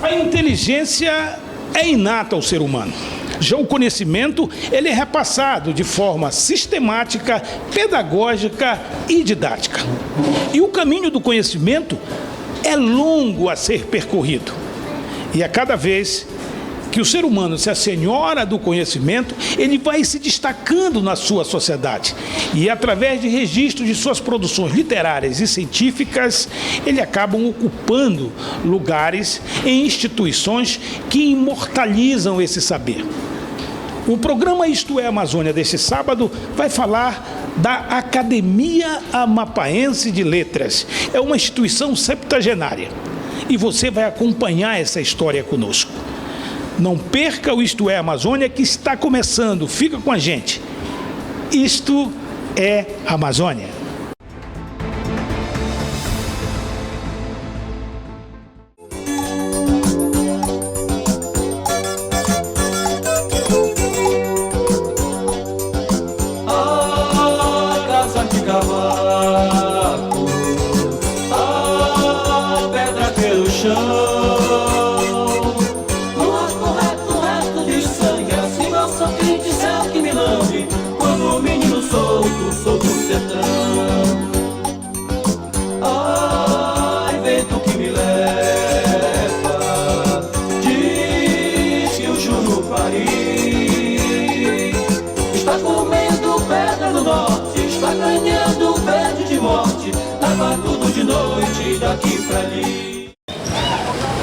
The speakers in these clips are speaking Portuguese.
A inteligência é inata ao ser humano. Já o conhecimento, ele é repassado de forma sistemática, pedagógica e didática. E o caminho do conhecimento é longo a ser percorrido. E a cada vez que o ser humano se assenhora do conhecimento, ele vai se destacando na sua sociedade. E através de registros de suas produções literárias e científicas, ele acaba ocupando lugares em instituições que imortalizam esse saber. O programa Isto é Amazônia deste sábado vai falar da Academia Amapaense de Letras. É uma instituição septuagenária. E você vai acompanhar essa história conosco. Não perca o Isto é Amazônia, que está começando. Fica com a gente. Isto é Amazônia. A casa de cavaco, a pedra pelo chão. Sou do sertão. Ai, vento que me leva, diz que o Jurupari está comendo pedra no norte, está ganhando verde de morte, lava tudo de noite daqui pra ali.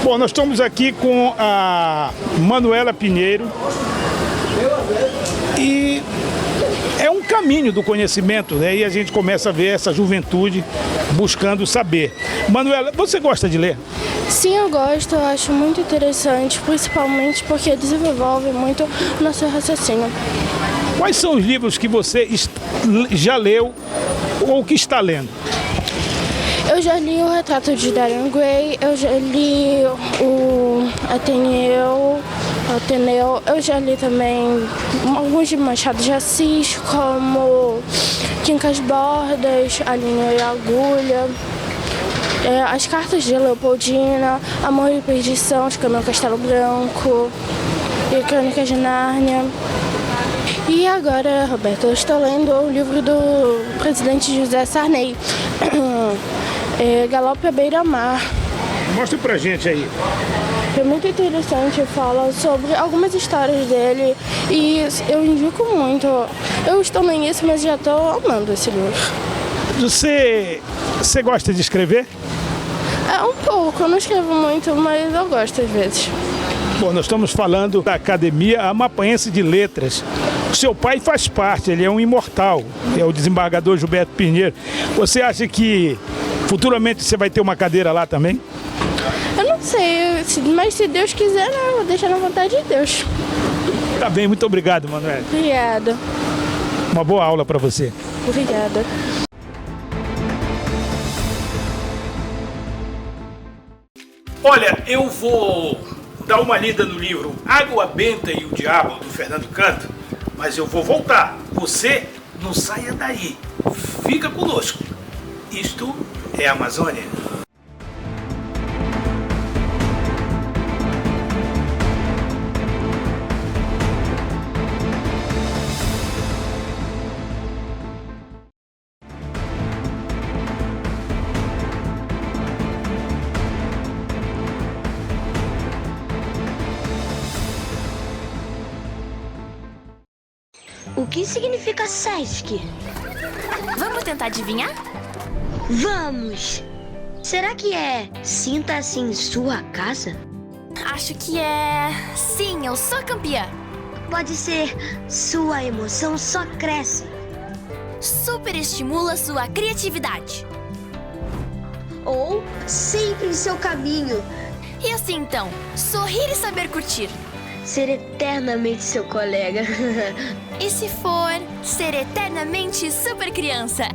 Bom, nós estamos aqui com a Manuela Pinheiro e é um caminho do conhecimento, né? E a gente começa a ver essa juventude buscando saber. Manuela, você gosta de ler? Sim, eu gosto, eu acho muito interessante, principalmente porque desenvolve muito o nosso raciocínio. Quais são os livros que você já leu ou que está lendo? Eu já li o Retrato de Dorian Gray, eu já li o Ateneu, eu já li também alguns de Machado de Assis, como Quincas Bordas, A Linha e a Agulha, As Cartas de Leopoldina, Amor e Perdição, de Camilo Castelo Branco, e Crônicas de Nárnia. E agora, Roberto, eu estou lendo o livro do presidente José Sarney, Galope à Beira-Mar. Mostra pra gente aí. É muito interessante, fala sobre algumas histórias dele e eu indico muito. Eu estou no início, mas já estou amando esse livro. Você gosta de escrever? Um pouco, eu não escrevo muito, mas eu gosto às vezes. Bom, nós estamos falando da Academia Amapaense de Letras. O seu pai faz parte, ele é um imortal, é o desembargador Gilberto Pinheiro. Você acha que futuramente você vai ter uma cadeira lá também? Eu não sei, mas se Deus quiser, né, eu vou deixar na vontade de Deus. Tá bem, muito obrigado, Manuela. Obrigada. Uma boa aula para você. Obrigada. Olha, eu vou dar uma lida no livro Água Benta e o Diabo, do Fernando Canto, mas eu vou voltar. Você não saia daí. Fica conosco. Isto é Amazônia. O que significa SESC? Vamos tentar adivinhar? Vamos! Será que é sinta-se em sua casa? Acho que é... Sim, eu sou campeã. Pode ser sua emoção só cresce. Superestimula sua criatividade. Ou sempre em seu caminho. E assim então, sorrir e saber curtir. Ser eternamente seu colega. E se for ser eternamente super criança?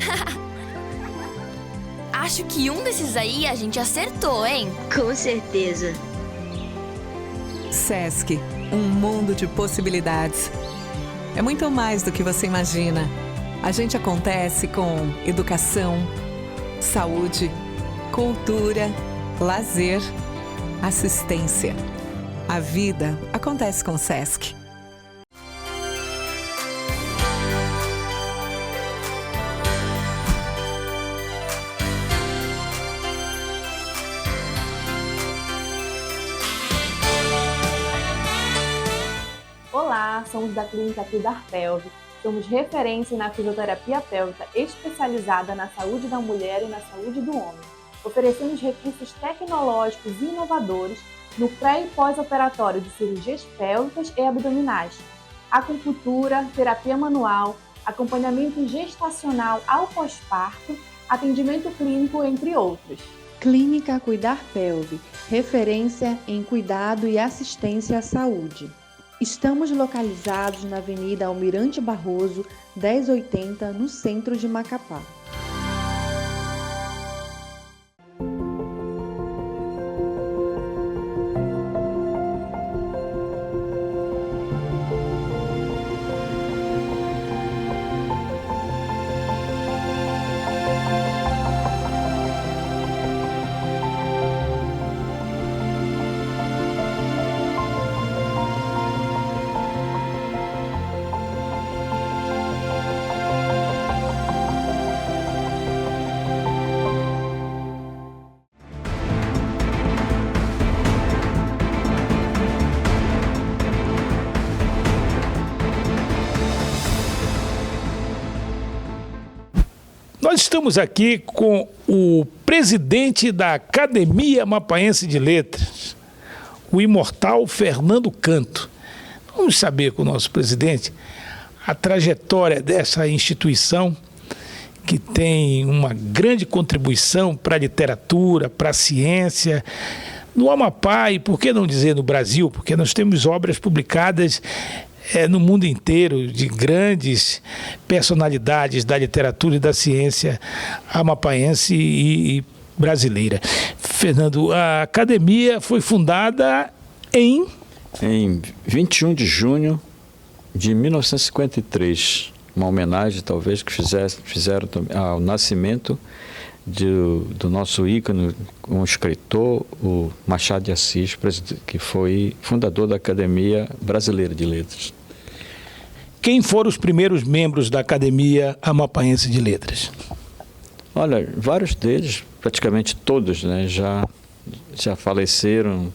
Acho que um desses aí a gente acertou, hein? Com certeza. SESC, um mundo de possibilidades. É muito mais do que você imagina. A gente acontece com educação, saúde, cultura, lazer, assistência. A vida acontece com o SESC. Olá, somos da Clínica Cuidar Pelve. Somos referência na fisioterapia pélvica especializada na saúde da mulher e na saúde do homem. Oferecemos recursos tecnológicos e inovadores no pré- e pós-operatório de cirurgias pélvicas e abdominais, acupuntura, terapia manual, acompanhamento gestacional ao pós-parto, atendimento clínico, entre outros. Clínica Cuidar Pelve, referência em cuidado e assistência à saúde. Estamos localizados na Avenida Almirante Barroso, 1080, no centro de Macapá. Nós estamos aqui com o presidente da Academia Amapaense de Letras, o imortal Fernando Canto. Vamos saber com o nosso presidente a trajetória dessa instituição que tem uma grande contribuição para a literatura, para a ciência, no Amapá e, por que não dizer, no Brasil, porque nós temos obras publicadas no mundo inteiro, de grandes personalidades da literatura e da ciência amapaense e brasileira. Fernando, a academia foi fundada em 21 de junho de 1953, uma homenagem talvez que fizeram ao nascimento do nosso ícone, um escritor, o Machado de Assis, que foi fundador da Academia Brasileira de Letras. Quem foram os primeiros membros da Academia Amapaense de Letras? Olha, vários deles, praticamente todos, né, já faleceram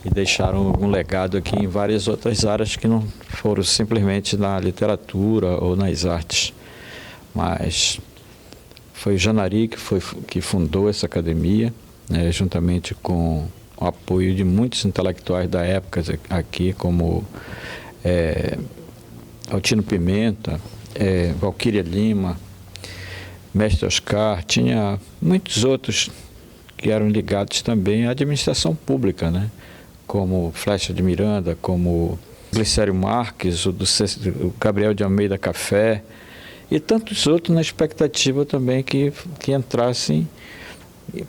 e deixaram algum legado aqui em várias outras áreas que não foram simplesmente na literatura ou nas artes. Mas foi o Janari que fundou essa academia, né, juntamente com o apoio de muitos intelectuais da época aqui, como Altino Pimenta, Valquíria Lima, Mestre Oscar, tinha muitos outros que eram ligados também à administração pública, né? Como Flecha de Miranda, como Glicério Marques, o Gabriel de Almeida Café, e tantos outros na expectativa também que entrassem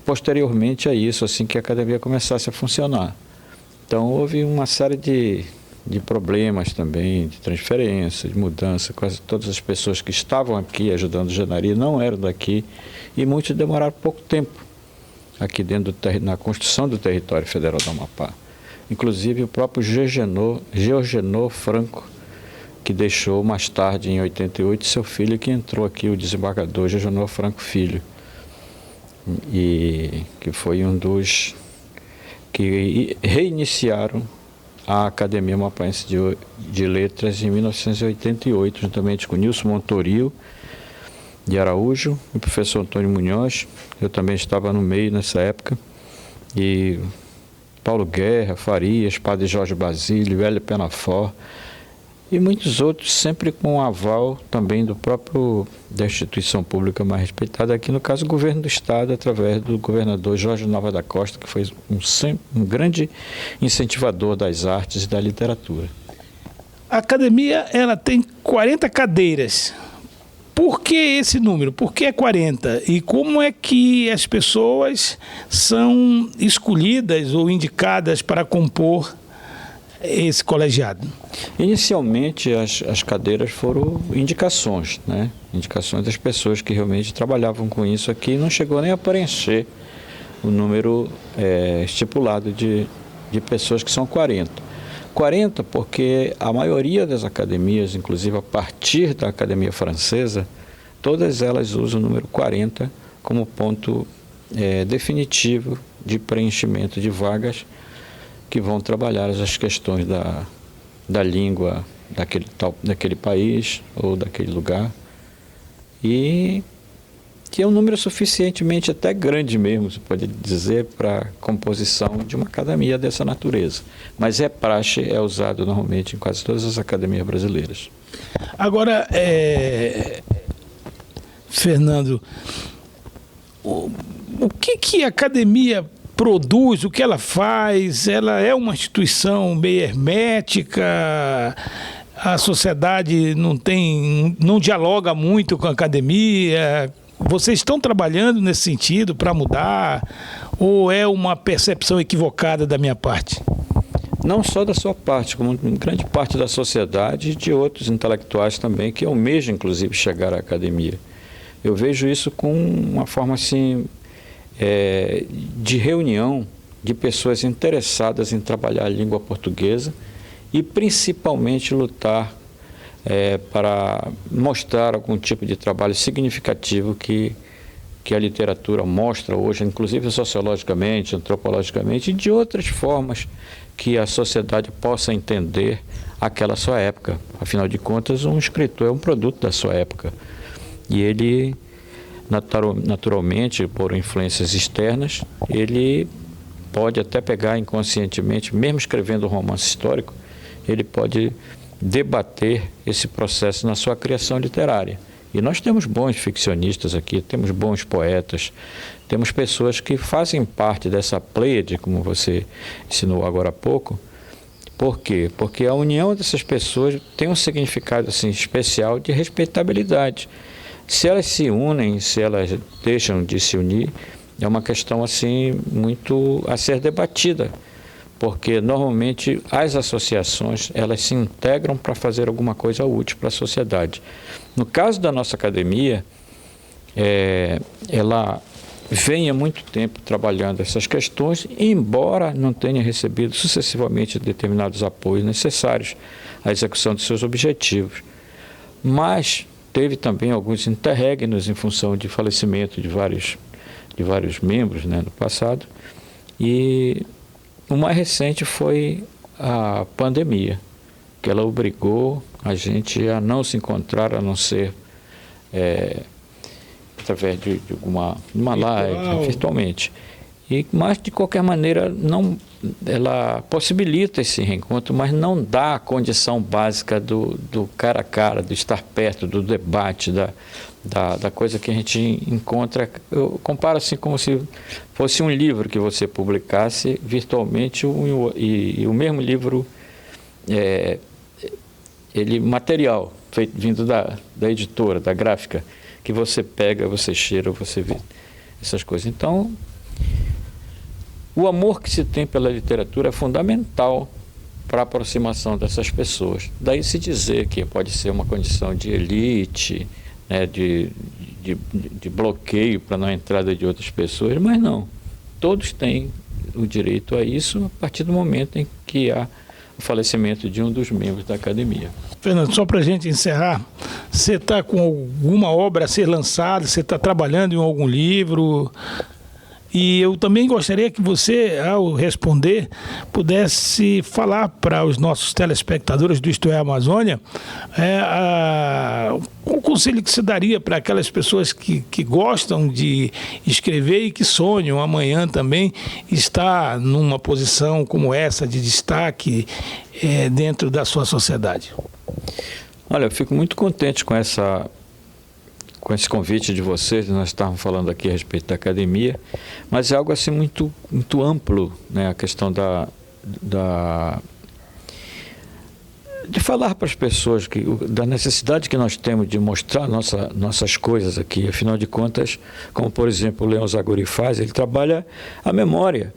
posteriormente a isso, assim que a academia começasse a funcionar. Então houve uma série de problemas também, de transferência, de mudança. Quase todas as pessoas que estavam aqui ajudando o Janari não eram daqui e muitos demoraram pouco tempo aqui dentro na construção do território federal do Amapá. Inclusive o próprio Georgenor Franco, que deixou mais tarde, em 88, seu filho, que entrou aqui, o desembargador Georgenor Franco Filho, e que foi um dos que reiniciaram a Academia Amapaense de Letras em 1988, juntamente com Nilson Montoril de Araújo e o professor Antônio Munhoz. Eu também estava no meio nessa época, e Paulo Guerra, Farias, Padre Jorge Basílio, Hélio Penafor e muitos outros, sempre com o aval também da instituição pública mais respeitada, aqui no caso o governo do estado, através do governador Jorge Nova da Costa, que foi um grande incentivador das artes e da literatura. A academia ela tem 40 cadeiras. Por que esse número? Por que 40? E como é que as pessoas são escolhidas ou indicadas para compor esse colegiado? Inicialmente as cadeiras foram indicações, né? Indicações das pessoas que realmente trabalhavam com isso aqui, não chegou nem a preencher o número estipulado de pessoas, que são 40. 40 porque a maioria das academias, inclusive a partir da Academia Francesa, todas elas usam o número 40 como ponto definitivo de preenchimento de vagas que vão trabalhar as questões da língua daquele país ou daquele lugar. E que é um número suficientemente até grande mesmo, você pode dizer, para a composição de uma academia dessa natureza. Mas é usado normalmente em quase todas as academias brasileiras. Agora, Fernando, o que a academia produz, o que ela faz? Ela é uma instituição meio hermética? A sociedade não dialoga muito com a academia? Vocês estão trabalhando nesse sentido para mudar? Ou é uma percepção equivocada da minha parte? Não só da sua parte, como grande parte da sociedade e de outros intelectuais também, que almejam, inclusive, chegar à academia. Eu vejo isso com uma forma assim, de reunião de pessoas interessadas em trabalhar a língua portuguesa e principalmente lutar para mostrar algum tipo de trabalho significativo que a literatura mostra hoje, inclusive sociologicamente, antropologicamente e de outras formas que a sociedade possa entender aquela sua época. Afinal de contas, um escritor é um produto da sua época. E ele, naturalmente, por influências externas, ele pode até pegar inconscientemente, mesmo escrevendo um romance histórico, ele pode debater esse processo na sua criação literária. E nós temos bons ficcionistas aqui, temos bons poetas, temos pessoas que fazem parte dessa pleiade, como você ensinou agora há pouco. Por quê? Porque a união dessas pessoas tem um significado assim, especial de respeitabilidade. Se elas se unem, se elas deixam de se unir, é uma questão assim muito a ser debatida, porque normalmente as associações elas se integram para fazer alguma coisa útil para a sociedade. No caso da nossa academia, ela vem há muito tempo trabalhando essas questões, embora não tenha recebido sucessivamente determinados apoios necessários à execução de seus objetivos. Mas teve também alguns interregnos em função de falecimento de vários membros, né, no passado. E o mais recente foi a pandemia, que ela obrigou a gente a não se encontrar, a não ser através de uma live, virtualmente. Mas, de qualquer maneira, ela possibilita esse reencontro, mas não dá a condição básica do cara a cara, do estar perto, do debate, da coisa que a gente encontra. Eu comparo assim como se fosse um livro que você publicasse virtualmente e o mesmo livro, material, vindo da editora, da gráfica, que você pega, você cheira, você vê essas coisas. Então, o amor que se tem pela literatura é fundamental para a aproximação dessas pessoas. Daí se dizer que pode ser uma condição de elite, né, de bloqueio para não entrada de outras pessoas, mas não. Todos têm o direito a isso a partir do momento em que há o falecimento de um dos membros da academia. Fernando, só para a gente encerrar, você está com alguma obra a ser lançada, você está trabalhando em algum livro? E eu também gostaria que você, ao responder, pudesse falar para os nossos telespectadores do Isto é Amazônia, o conselho que você daria para aquelas pessoas que gostam de escrever e que sonham amanhã também estar numa posição como essa, de destaque dentro da sua sociedade. Olha, eu fico muito contente com esse convite de vocês. Nós estávamos falando aqui a respeito da academia, mas é algo assim muito, muito amplo, né? A questão de falar para as pessoas da necessidade que nós temos de mostrar nossas coisas aqui. Afinal de contas, como por exemplo o Leão Zaguri faz, ele trabalha a memória.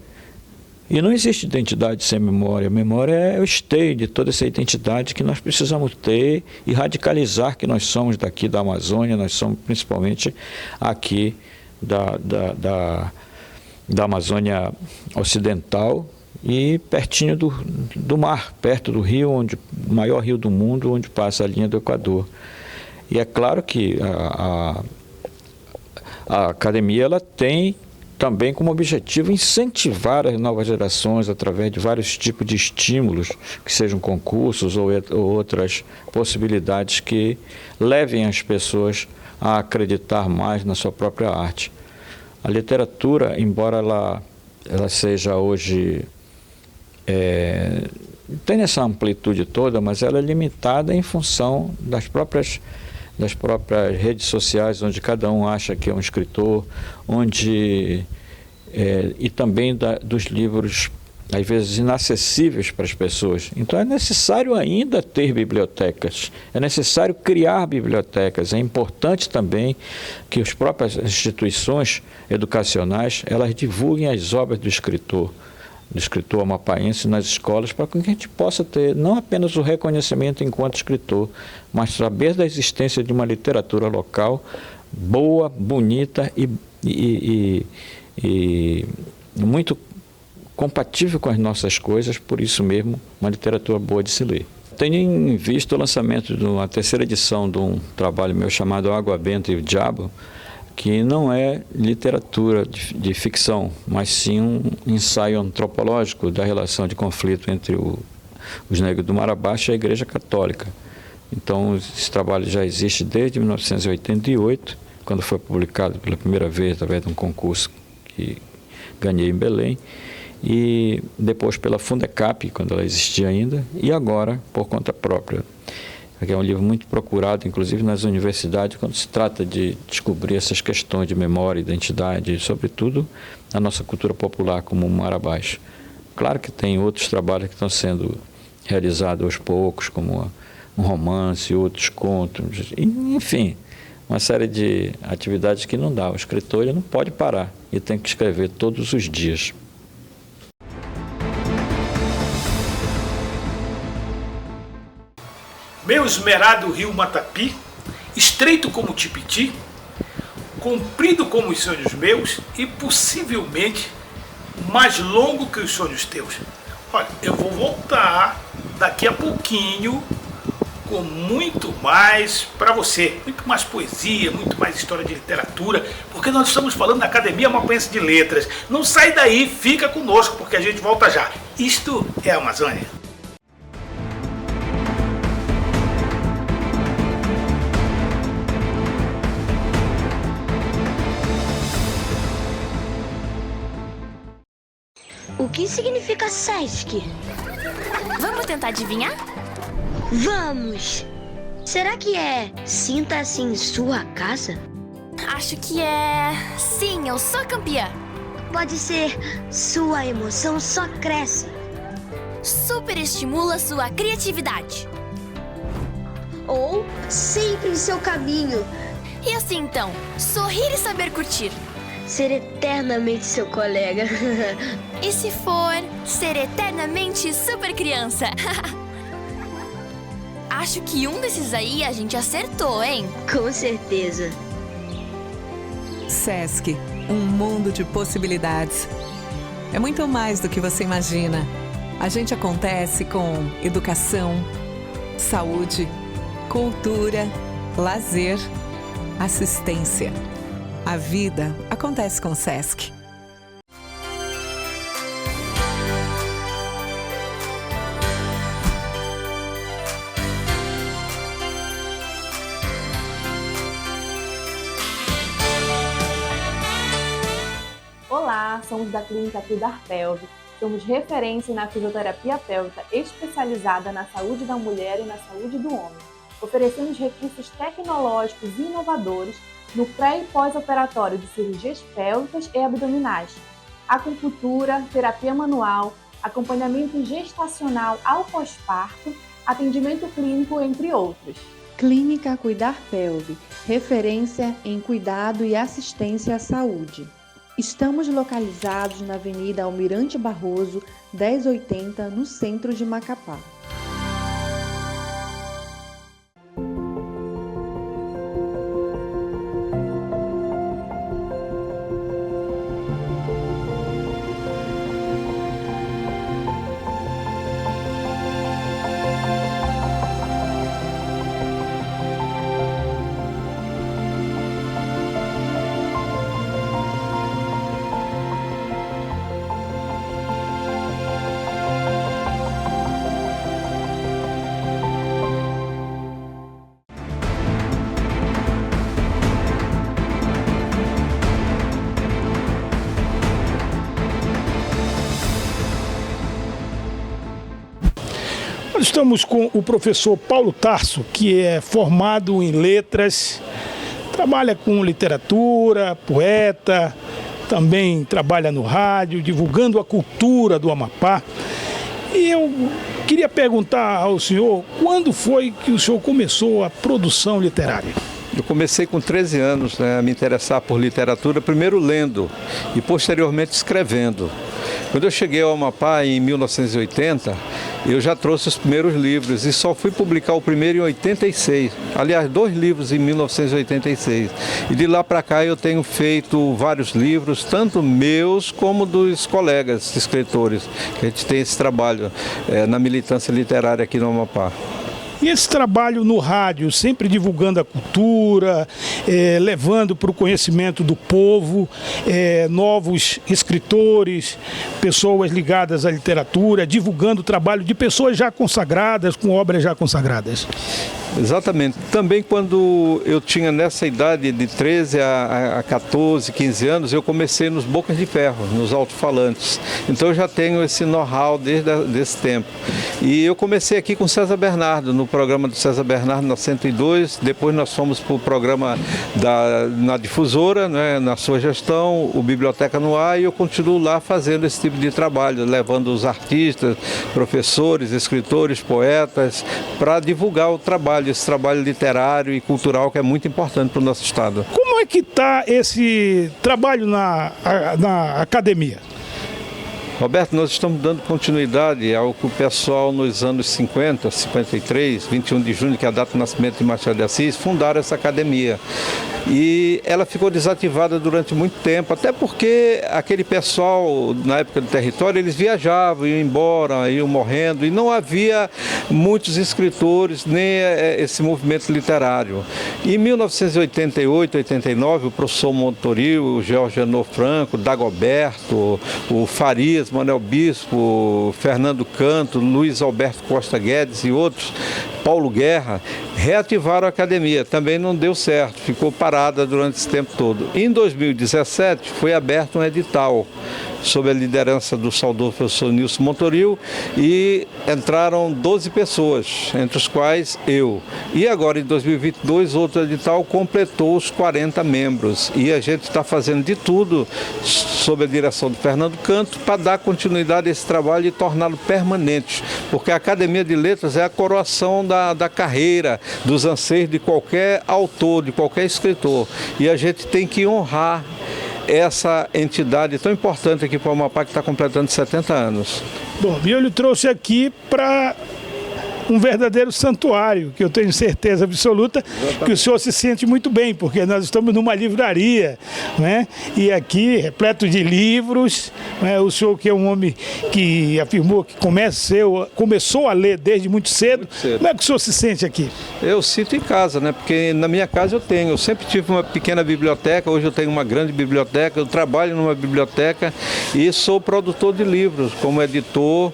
E não existe identidade sem memória. A memória é o esteio de toda essa identidade que nós precisamos ter e radicalizar que nós somos daqui da da Amazônia Ocidental e pertinho do mar, perto do rio, o maior rio do mundo, onde passa a linha do Equador. E é claro que a academia ela tem também como objetivo incentivar as novas gerações através de vários tipos de estímulos, que sejam concursos ou outras possibilidades que levem as pessoas a acreditar mais na sua própria arte. A literatura, embora ela seja hoje, tem essa amplitude toda, mas ela é limitada em função das próprias redes sociais, onde cada um acha que é um escritor, e também dos livros, às vezes, inacessíveis para as pessoas. Então é necessário ainda ter bibliotecas, é necessário criar bibliotecas. É importante também que as próprias instituições educacionais, elas divulguem as obras do escritor amapaense nas escolas, para que a gente possa ter não apenas o reconhecimento enquanto escritor, mas saber da existência de uma literatura local boa, bonita e muito compatível com as nossas coisas, por isso mesmo, uma literatura boa de se ler. Tenho em vista o lançamento de uma terceira edição de um trabalho meu chamado Água Benta e o Diabo, que não é literatura de ficção, mas sim um ensaio antropológico da relação de conflito entre os negros do Mar Abaixo e a Igreja Católica. Então, esse trabalho já existe desde 1988, quando foi publicado pela primeira vez através de um concurso que ganhei em Belém, e depois pela Fundecap, quando ela existia ainda, e agora por conta própria. É um livro muito procurado, inclusive nas universidades, quando se trata de descobrir essas questões de memória, identidade, sobretudo a nossa cultura popular como o Mar Abaixo. Claro que tem outros trabalhos que estão sendo realizados aos poucos, como um romance, outros contos, enfim, uma série de atividades que não dá. O escritor ele não pode parar e tem que escrever todos os dias. Meu esmerado rio Matapi, estreito como Tipiti, comprido como os sonhos meus e possivelmente mais longo que os sonhos teus. Olha, eu vou voltar daqui a pouquinho com muito mais para você, muito mais poesia, muito mais história de literatura, porque nós estamos falando da Academia Amapaense de Letras. Não sai daí, fica conosco, porque a gente volta já. Isto é a Amazônia. O que significa SESC? Vamos tentar adivinhar? Vamos! Será que é sinta-se em sua casa? Acho que é... Sim, eu sou campeã. Pode ser sua emoção só cresce. Super estimula sua criatividade. Ou sempre em seu caminho. E assim então, sorrir e saber curtir. Ser eternamente seu colega. E se for, ser eternamente super criança. Acho que um desses aí a gente acertou, hein? Com certeza. SESC, um mundo de possibilidades. É muito mais do que você imagina. A gente acontece com educação, saúde, cultura, lazer, assistência. A vida acontece com o SESC. Olá, somos da Clínica Cuidar Pelve. Somos referência na fisioterapia pélvica especializada na saúde da mulher e na saúde do homem. Oferecemos recursos tecnológicos e inovadores no pré- e pós-operatório de cirurgias pélvicas e abdominais, acupuntura, terapia manual, acompanhamento gestacional ao pós-parto, atendimento clínico, entre outros. Clínica Cuidar Pelve, referência em cuidado e assistência à saúde. Estamos localizados na Avenida Almirante Barroso, 1080, no centro de Macapá. Nós estamos com o professor Paulo Tarso, que é formado em letras, trabalha com literatura, poeta, também trabalha no rádio, divulgando a cultura do Amapá. E eu queria perguntar ao senhor, quando foi que o senhor começou a produção literária? Eu comecei com 13 anos, né, a me interessar por literatura, primeiro lendo e posteriormente escrevendo. Quando eu cheguei ao Amapá em 1980, eu já trouxe os primeiros livros e só fui publicar o primeiro em 86. Aliás, 2 livros em 1986. E de lá para cá eu tenho feito vários livros, tanto meus como dos colegas escritores, que a gente tem esse trabalho na militância literária aqui no Amapá. E esse trabalho no rádio, sempre divulgando a cultura, levando para o conhecimento do povo, novos escritores, pessoas ligadas à literatura, divulgando o trabalho de pessoas já consagradas, com obras já consagradas. Exatamente. Também quando eu tinha nessa idade de 13 a 14, 15 anos, eu comecei nos Bocas de Ferro, nos alto-falantes. Então eu já tenho esse know-how desde esse tempo. E eu comecei aqui com César Bernardo, no programa do César Bernardo na 102. Depois nós fomos para o programa na difusora, né, na sua gestão, o Biblioteca no Ar, e eu continuo lá fazendo esse tipo de trabalho, levando os artistas, professores, escritores, poetas, para divulgar o trabalho, esse trabalho literário e cultural que é muito importante para o nosso estado. Como é que está esse trabalho na academia? Roberto, nós estamos dando continuidade ao que o pessoal nos anos 50, 53, 21 de junho, que é a data de nascimento de Machado de Assis, fundaram essa academia. E ela ficou desativada durante muito tempo, até porque aquele pessoal, na época do território, eles viajavam, iam embora, iam morrendo, e não havia muitos escritores, nem esse movimento literário. Em 1988, 89, o professor Montoril, o Jorge Anor Franco, Dagoberto, o Farias, Manuel Bispo, Fernando Canto, Luiz Alberto Costa Guedes e outros, Paulo Guerra, reativaram a academia. Também não deu certo, ficou parada durante esse tempo todo. Em 2017 foi aberto um edital sob a liderança do saudoso professor Nilson Montoril, e entraram 12 pessoas, entre os quais eu. E agora, em 2022, outro edital completou os 40 membros. E a gente está fazendo de tudo, sob a direção do Fernando Canto, para dar continuidade a esse trabalho e torná-lo permanente. Porque a Academia de Letras é a coroação da carreira, dos anseios de qualquer autor, de qualquer escritor. E a gente tem que honrar essa entidade tão importante aqui para o Amapá, que está completando 70 anos. Bom, eu lhe trouxe aqui para um verdadeiro santuário, que eu tenho certeza absoluta que o senhor se sente muito bem, porque nós estamos numa livraria, né? E aqui, repleto de livros, né? O senhor, que é um homem que afirmou que começou a ler desde muito cedo. Como é que o senhor se sente aqui? Eu sinto em casa, né? Porque na minha casa eu sempre tive uma pequena biblioteca, hoje eu tenho uma grande biblioteca, eu trabalho numa biblioteca e sou produtor de livros, como editor,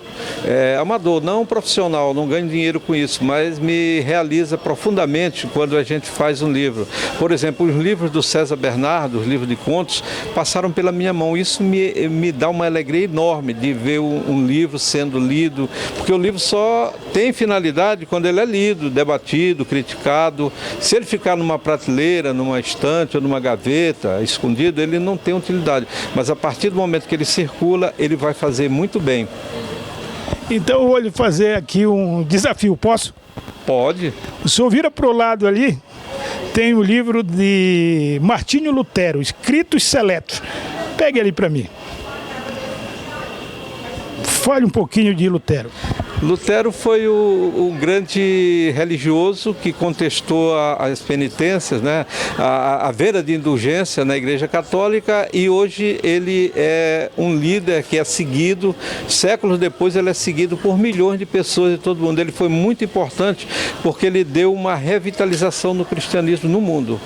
amador, não profissional, não ganho dinheiro com isso, mas me realiza profundamente quando a gente faz um livro. Por exemplo, os livros do César Bernardo, os livros de contos, passaram pela minha mão. Isso me dá uma alegria enorme de ver um livro sendo lido, porque o livro só tem finalidade quando ele é lido, debatido, criticado. Se ele ficar numa prateleira, numa estante ou numa gaveta, escondido, ele não tem utilidade. Mas a partir do momento que ele circula, ele vai fazer muito bem. Então eu vou lhe fazer aqui um desafio, posso? Pode. O senhor vira para o lado ali, tem o livro de Martinho Lutero, Escritos Seletos. Pegue ele para mim. Fale um pouquinho de Lutero. Lutero foi o grande religioso que contestou as penitências, né? A vera de indulgência na Igreja Católica, e hoje ele é um líder que é seguido, séculos depois ele é seguido por milhões de pessoas de todo mundo. Ele foi muito importante porque ele deu uma revitalização no cristianismo no mundo.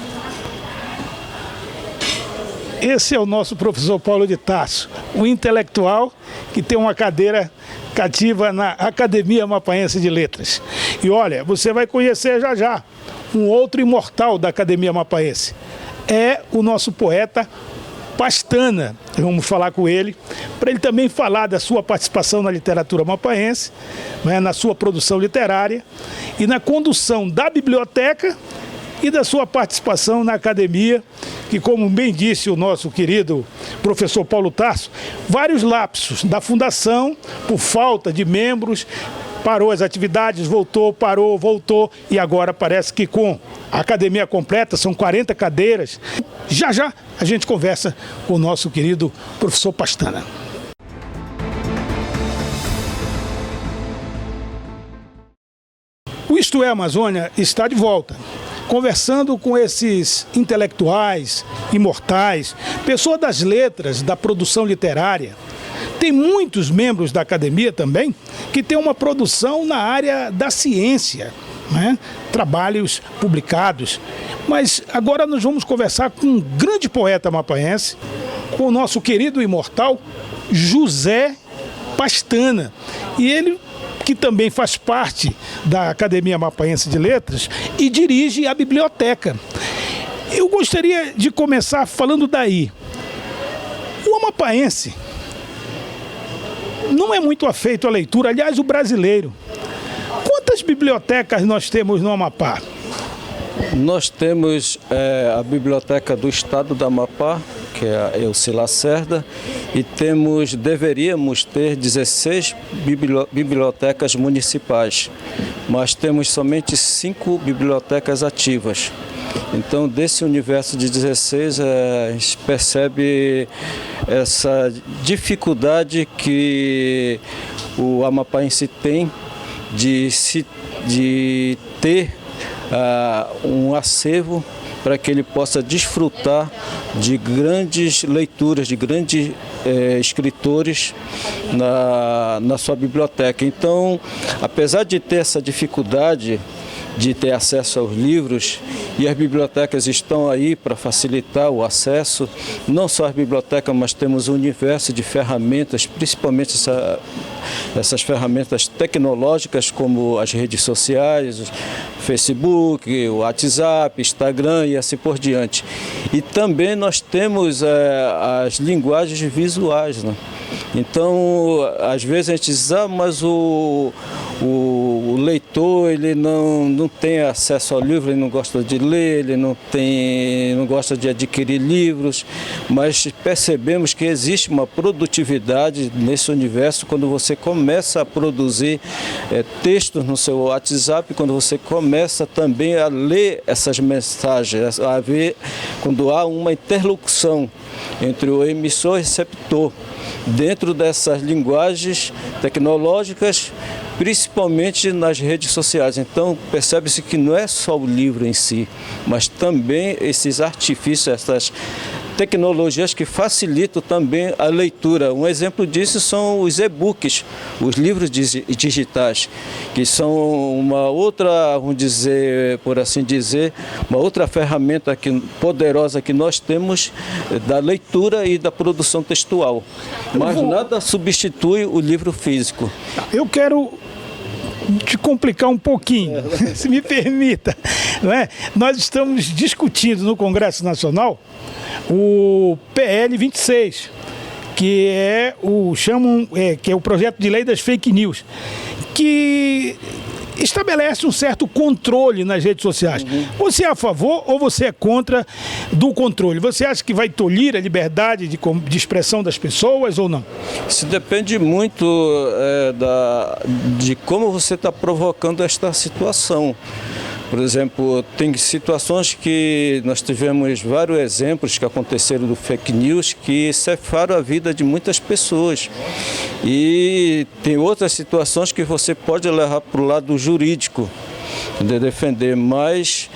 Esse é o nosso professor Paulo de Tarso, um intelectual que tem uma cadeira cativa na Academia Amapaense de Letras. E olha, você vai conhecer já já um outro imortal da Academia Amapaense. É o nosso poeta Pastana. Vamos falar com ele, para ele também falar da sua participação na literatura mapaense, né, na sua produção literária e na condução da biblioteca e da sua participação na academia, que, como bem disse o nosso querido professor Paulo Tarso, vários lapsos da fundação, por falta de membros, parou as atividades, voltou, parou, voltou, e agora parece que com a academia completa, são 40 cadeiras. Já já a gente conversa com o nosso querido professor Pastana. O Isto é Amazônia está de volta, conversando com esses intelectuais, imortais, pessoas das letras, da produção literária. Tem muitos membros da academia também que têm uma produção na área da ciência, né? Trabalhos publicados. Mas agora nós vamos conversar com um grande poeta mapaense, com o nosso querido imortal José Pastana. E ele, que também faz parte da Academia Mapaense de Letras e dirige a biblioteca. Eu gostaria de começar falando daí. O amapaense não é muito afeito à leitura, aliás, o brasileiro. Quantas bibliotecas nós temos no Amapá? Nós temos a Biblioteca do Estado do Amapá, que é a Elci Lacerda, e deveríamos ter 16 bibliotecas municipais, mas temos somente 5 bibliotecas ativas. Então, desse universo de 16, a gente percebe essa dificuldade que o amapaense tem de ter um acervo para que ele possa desfrutar de grandes leituras, de grandes escritores na sua biblioteca. Então, apesar de ter essa dificuldade de ter acesso aos livros, e as bibliotecas estão aí para facilitar o acesso, não só as bibliotecas, mas temos um universo de ferramentas, principalmente essas ferramentas tecnológicas como as redes sociais, Facebook, o WhatsApp, Instagram e assim por diante. E também nós temos as linguagens visuais, né? Então, às vezes a gente diz, mas o leitor ele não tem acesso ao livro, ele não gosta de ler, ele não gosta de adquirir livros, mas percebemos que existe uma produtividade nesse universo quando você começa a produzir textos no seu WhatsApp, quando você começa também a ler essas mensagens, a ver quando há uma interlocução entre o emissor e o receptor, dentro dessas linguagens tecnológicas, principalmente nas redes sociais. Então, percebe-se que não é só o livro em si, mas também esses artifícios, essas tecnologias que facilitam também a leitura. Um exemplo disso são os e-books, os livros digitais, que são uma outra, vamos dizer, por assim dizer, uma outra ferramenta poderosa que nós temos da leitura e da produção textual. Mas nada substitui o livro físico. Eu quero te complicar um pouquinho, se me permita. Não é? Nós estamos discutindo no Congresso Nacional o PL 26, que é o projeto de lei das fake news, que estabelece um certo controle nas redes sociais. Você é a favor ou você é contra do controle? Você acha que vai tolir a liberdade de expressão das pessoas ou não? Isso depende muito de como você está provocando esta situação. Por exemplo, tem situações que nós tivemos vários exemplos que aconteceram do fake news que cefaram a vida de muitas pessoas. E tem outras situações que você pode levar para o lado jurídico, de defender, mas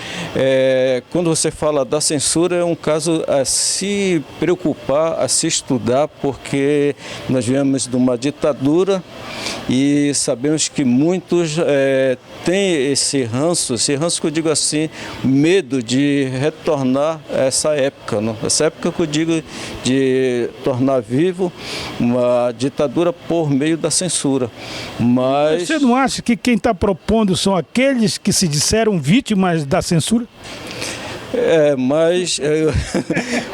quando você fala da censura é um caso a se preocupar, a se estudar, porque nós viemos de uma ditadura e sabemos que muitos têm esse ranço que eu digo assim, medo de retornar a essa época, não? Essa época que eu digo de tornar vivo uma ditadura por meio da censura. Mas você não acha que quem está propondo são aqueles que se disseram vítimas da censura?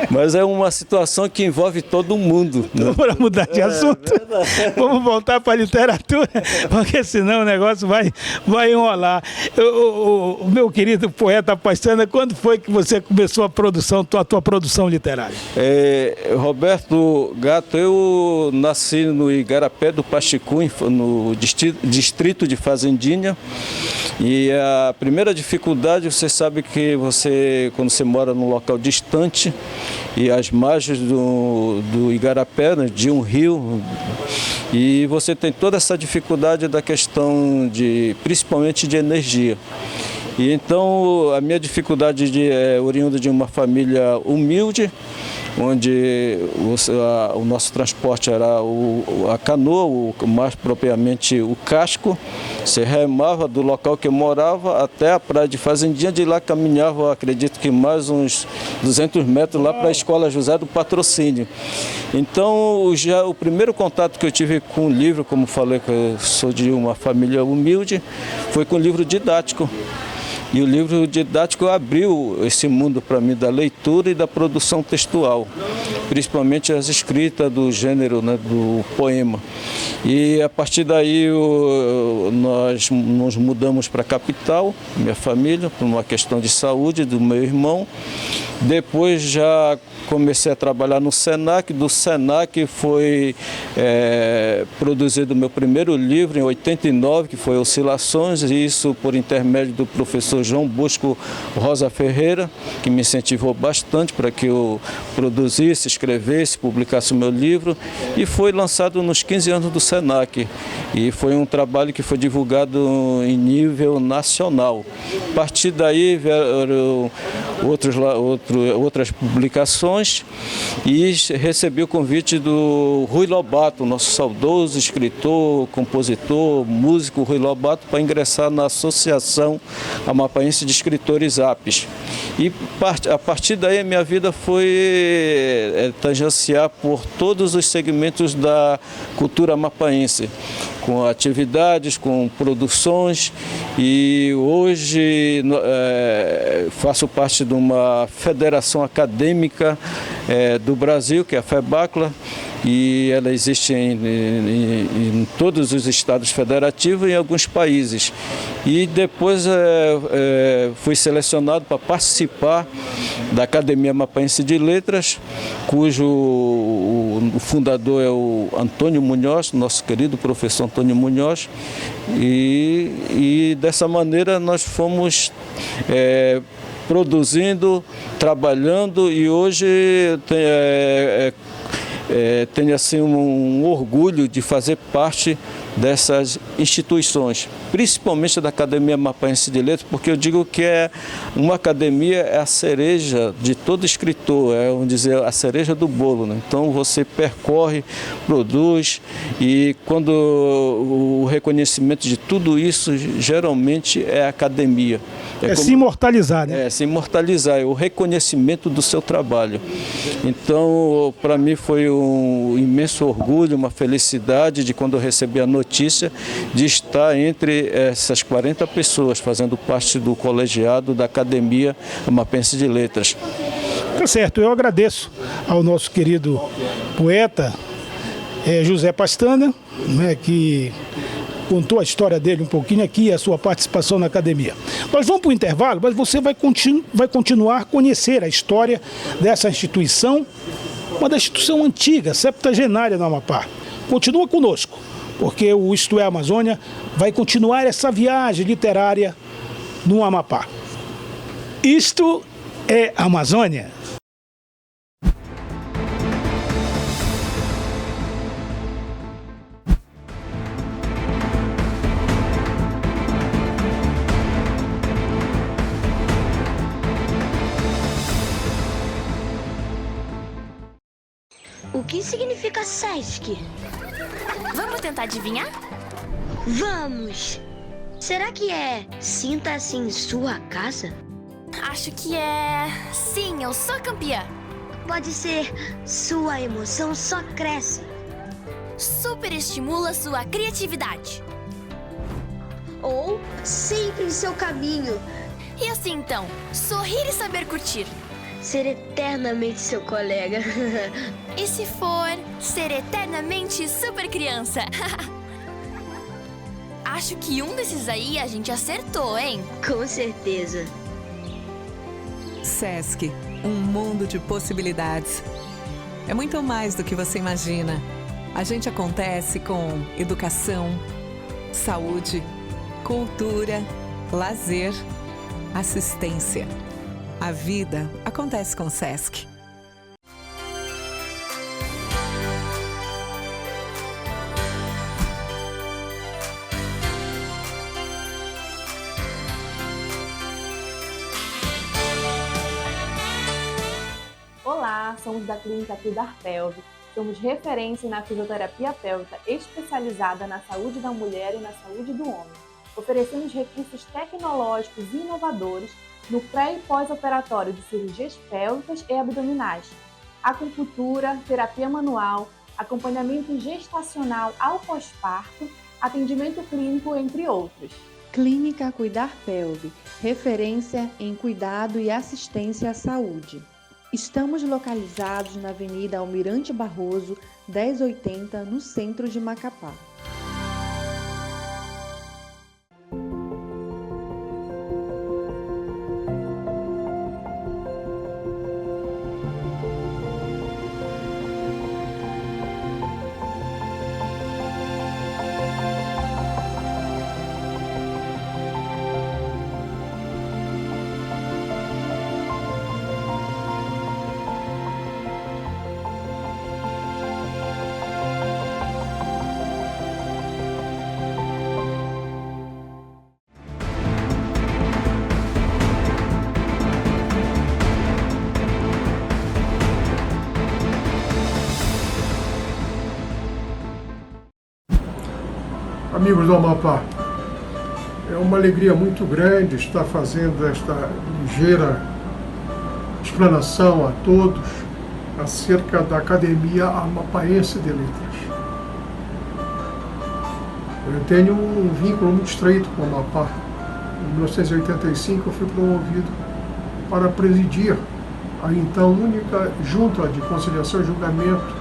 Mas é uma situação que envolve todo mundo. Né? Para mudar de assunto, vamos voltar para a literatura, porque senão o negócio vai enrolar. O meu querido poeta Pastana, quando foi que você começou a tua produção literária? Roberto Gato, eu nasci no Igarapé do Pachicu, no distrito de Fazendinha, e a primeira dificuldade, você sabe que quando você mora num local distante e às margens do Igarapé, né, de um rio, e você tem toda essa dificuldade da questão principalmente de energia. E então a minha dificuldade é oriunda de uma família humilde, onde o nosso transporte era a canoa, mais propriamente o casco. Você remava do local que eu morava até a praia de Fazendinha, de lá caminhava, acredito que mais uns 200 metros lá para a Escola José do Patrocínio. Então, o primeiro contato que eu tive com o livro, como falei que eu sou de uma família humilde, foi com o livro didático. E o livro didático abriu esse mundo para mim da leitura e da produção textual, principalmente as escritas do gênero, né, do poema. E a partir daí nós nos mudamos para a capital, minha família, por uma questão de saúde do meu irmão. Depois já comecei a trabalhar no Senac, do Senac foi produzido o meu primeiro livro em 89, que foi Oscilações, e isso por intermédio do professor João Bosco Rosa Ferreira, que me incentivou bastante para que eu produzisse, escrevesse, publicasse o meu livro, e foi lançado nos 15 anos do Senac, e foi um trabalho que foi divulgado em nível nacional. A partir daí vieram outras publicações e recebi o convite do Rui Lobato, nosso saudoso escritor, compositor, músico Rui Lobato, para ingressar na Associação Amapaense de Escritores APES. E a partir daí a minha vida foi tangenciar por todos os segmentos da cultura amapaense, com atividades, com produções, e hoje faço parte de uma federação acadêmica do Brasil, que é a FEBACLA, e ela existe em todos os estados federativos e em alguns países. E depois fui selecionado para participar da Academia Amapaense de Letras, cujo o fundador é o Antônio Munhoz, nosso querido professor Antônio Munhoz, e dessa maneira nós fomos produzindo, trabalhando, e hoje tenho assim um orgulho de fazer parte dessas instituições, principalmente da Academia Amapaense de Letras, porque eu digo que uma academia é a cereja de todo escritor, vamos dizer, a cereja do bolo, né? Então você percorre, produz, e quando o reconhecimento de tudo isso geralmente é a academia. Se imortalizar, né? Se imortalizar, é o reconhecimento do seu trabalho. Então, para mim foi um imenso orgulho, uma felicidade de quando eu recebi a notícia de estar entre essas 40 pessoas fazendo parte do colegiado da Academia Amapaense de Letras. Tá certo, eu agradeço ao nosso querido poeta José Pastana, né, que contou a história dele um pouquinho aqui, a sua participação na academia. Nós vamos para o intervalo, mas você vai continuar a conhecer a história dessa instituição, uma da instituição antiga, septagenária no Amapá. Continua conosco, porque o Isto é Amazônia vai continuar essa viagem literária no Amapá. Isto é Amazônia. O que significa SESC? Vamos tentar adivinhar? Vamos! Será que é sinta-se em sua casa? Acho que é... Sim, eu sou campeã. Pode ser sua emoção só cresce. Superestimula sua criatividade. Ou sempre em seu caminho. E assim então, sorrir e saber curtir. Ser eternamente seu colega. E se for, ser eternamente super criança. Acho que um desses aí a gente acertou, hein? Com certeza. SESC, um mundo de possibilidades. É muito mais do que você imagina. A gente acontece com educação, saúde, cultura, lazer, assistência. A vida acontece com o SESC. Olá, somos da Clínica Cuidar Pelve. Somos referência na fisioterapia pélvica especializada na saúde da mulher e na saúde do homem. Oferecemos recursos tecnológicos e inovadores no pré- e pós-operatório de cirurgias pélvicas e abdominais, acupuntura, terapia manual, acompanhamento gestacional ao pós-parto, atendimento clínico, entre outros. Clínica Cuidar Pelve, referência em cuidado e assistência à saúde. Estamos localizados na Avenida Almirante Barroso, 1080, no centro de Macapá. Amigos do Amapá, é uma alegria muito grande estar fazendo esta ligeira explanação a todos acerca da Academia Amapaense de Letras. Eu tenho um vínculo muito estreito com o Amapá. Em 1985 eu fui promovido para presidir a então única Junta de Conciliação e Julgamento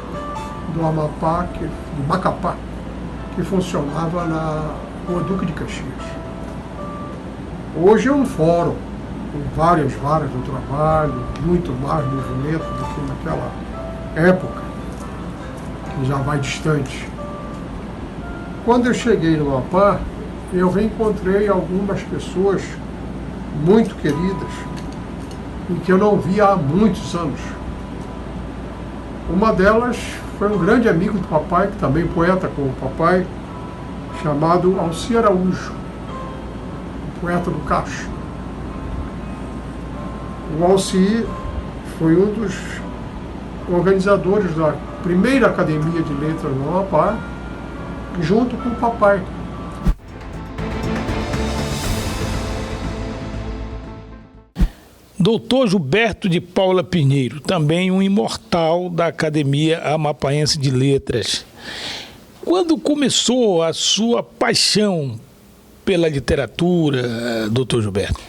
do Amapá, de Macapá, que funcionava na Rua Duque de Caxias. Hoje é um fórum, com várias varas do trabalho, muito mais movimento do que naquela época, que já vai distante. Quando eu cheguei no Amapá, eu reencontrei algumas pessoas muito queridas e que eu não via há muitos anos. Uma delas foi um grande amigo do papai, que também poeta como o papai, chamado Alci Araújo, poeta do Cacho. O Alci foi um dos organizadores da primeira Academia de Letras no Amapá, junto com o papai. Doutor Gilberto de Paula Pinheiro, também um imortal da Academia Amapaense de Letras. Quando começou a sua paixão pela literatura, doutor Gilberto?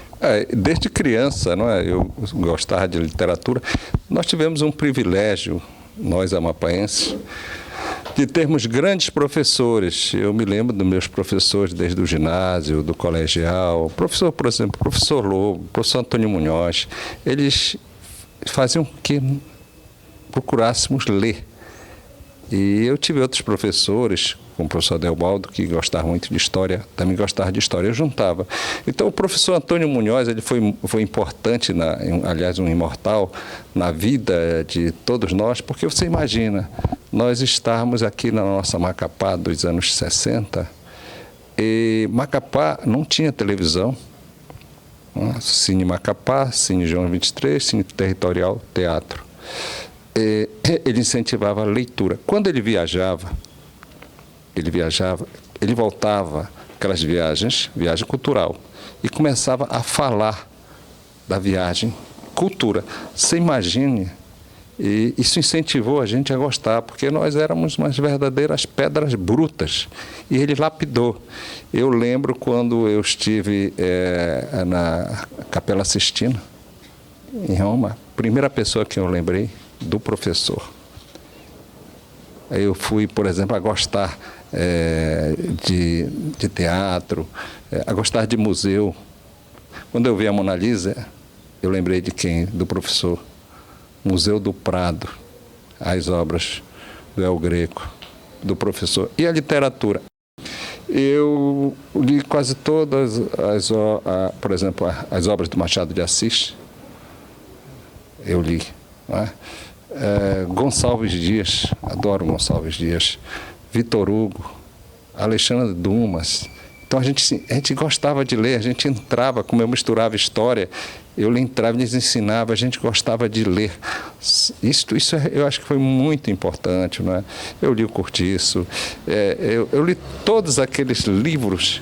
Desde criança, não é? Eu gostava de literatura. Nós tivemos um privilégio, nós amapaenses, de termos grandes professores. Eu me lembro dos meus professores desde o ginásio, do colegial. Professor, por exemplo, professor Lobo, professor Antônio Munhoz. Eles faziam que procurássemos ler. E eu tive outros professores, como o professor Delbaldo, que gostava muito de história, também gostava de história, eu juntava. Então o professor Antônio Munhoz, ele foi importante, aliás, um imortal, na vida de todos nós, porque você imagina, nós estarmos aqui na nossa Macapá dos anos 60, e Macapá não tinha televisão, Cine Macapá, Cine João 23, Cine Territorial, teatro. Ele incentivava a leitura. Quando ele viajava, ele voltava aquelas viagem cultural, e começava a falar da viagem, cultura. Você imagine, e isso incentivou a gente a gostar, porque nós éramos umas verdadeiras pedras brutas, e ele lapidou. Eu lembro quando eu estive na Capela Sistina, em Roma. Primeira pessoa que eu lembrei, do professor. Aí eu fui, por exemplo, a gostar de teatro, a gostar de museu. Quando eu vi a Mona Lisa, eu lembrei de quem? Do professor. Museu do Prado, as obras do El Greco, do professor. E a literatura. Eu li quase todas por exemplo, as obras do Machado de Assis. Eu li. Não é? Gonçalves Dias, adoro Gonçalves Dias. Vitor Hugo, Alexandre Dumas. Então a gente gostava de ler, a gente entrava, como eu misturava história, eu entrava e lhes ensinava, a gente gostava de ler. Isso eu acho que foi muito importante, não é? Eu li o Cortiço, eu li todos aqueles livros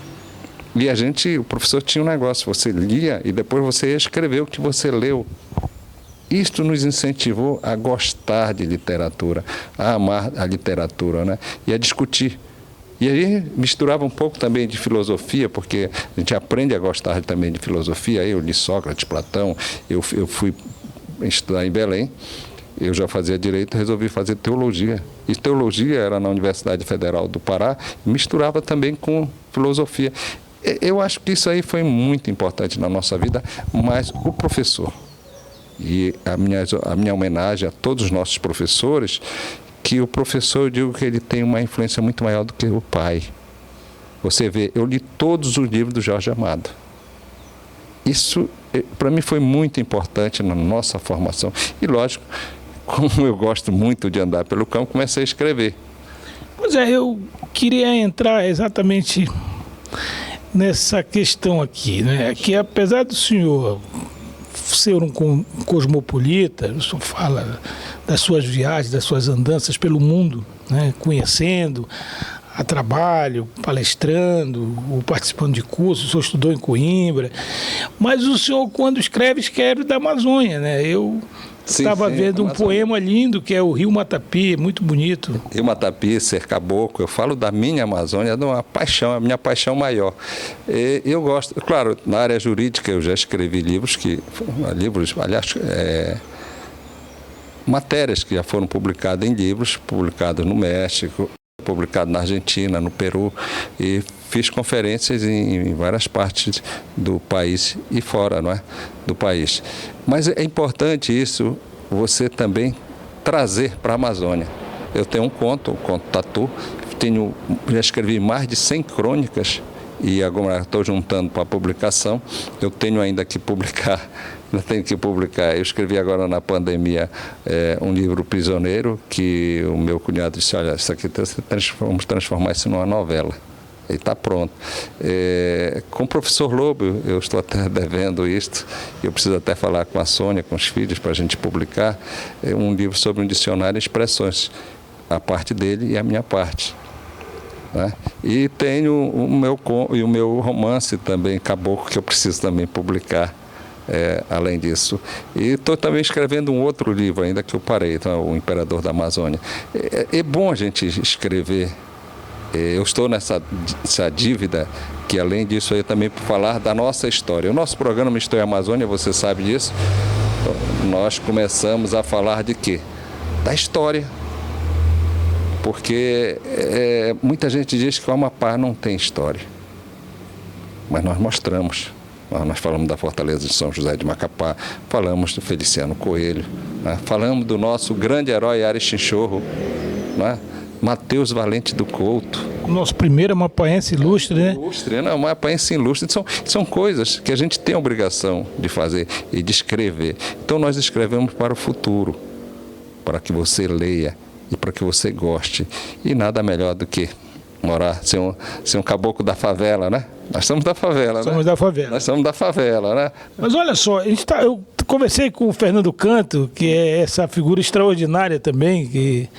e o professor tinha um negócio, você lia e depois você ia escrever o que você leu. Isto nos incentivou a gostar de literatura, a amar a literatura, né? E a discutir. E aí misturava um pouco também de filosofia, porque a gente aprende a gostar também de filosofia. Eu li Sócrates, Platão, eu fui estudar em Belém, eu já fazia direito, resolvi fazer teologia. E teologia era na Universidade Federal do Pará, misturava também com filosofia. Eu acho que isso aí foi muito importante na nossa vida, mas o professor, e a minha homenagem a todos os nossos professores, que o professor, eu digo que ele tem uma influência muito maior do que o pai. Você vê, eu li todos os livros do Jorge Amado. Isso, para mim, foi muito importante na nossa formação. E, lógico, como eu gosto muito de andar pelo campo, comecei a escrever. Pois é, eu queria entrar exatamente nessa questão aqui, né? Que apesar do senhor ser um cosmopolita, o senhor fala das suas viagens, das suas andanças pelo mundo, né? Conhecendo, a trabalho, palestrando, ou participando de cursos, o senhor estudou em Coimbra, mas o senhor, quando escreve da Amazônia, né? Eu estava vendo um poema lindo que é o Rio Matapi, muito bonito. Rio Matapi, Ser Caboclo, eu falo da minha Amazônia, de uma paixão, a minha paixão maior. Eu gosto, claro, na área jurídica eu já escrevi livros, aliás, matérias que já foram publicadas em livros, publicadas no México, publicado na Argentina, no Peru, e fiz conferências em várias partes do país e fora, não é? Do país. Mas é importante isso, você também trazer para a Amazônia. Eu tenho um conto, o Conto Tatu, já escrevi mais de 100 crônicas e agora estou juntando para a publicação. Eu tenho ainda que publicar. Eu escrevi agora na pandemia um livro Prisioneiro, que o meu cunhado disse, olha, isso aqui vamos transformar isso numa novela. Ele está pronto. Com o professor Lobo, eu estou até devendo isto, eu preciso até falar com a Sônia, com os filhos, para a gente publicar um livro sobre um dicionário de expressões, a parte dele e a minha parte. Né? E tenho o meu romance também, Caboclo, que eu preciso também publicar. Além disso. E estou também escrevendo um outro livro ainda que eu parei, então, O Imperador da Amazônia. É bom a gente escrever. Eu estou nessa dívida, que além disso aí também por falar da nossa história. O nosso programa História Amazônia, você sabe disso, nós começamos a falar de quê? Da história. Porque muita gente diz que o Amapá não tem história. Mas nós mostramos. Nós falamos da Fortaleza de São José de Macapá, falamos do Feliciano Coelho, né? Falamos do nosso grande herói Ari Chinchorro, né? Mateus Valente do Couto. O nosso primeiro amapaense ilustre, né? Amapaense ilustre. São coisas que a gente tem a obrigação de fazer e de escrever. Então nós escrevemos para o futuro, para que você leia e para que você goste. E nada melhor do que ser um caboclo da favela, né? Nós somos da favela, né? Nós somos da favela, né? Mas olha só, eu conversei com o Fernando Canto, que é essa figura extraordinária também, que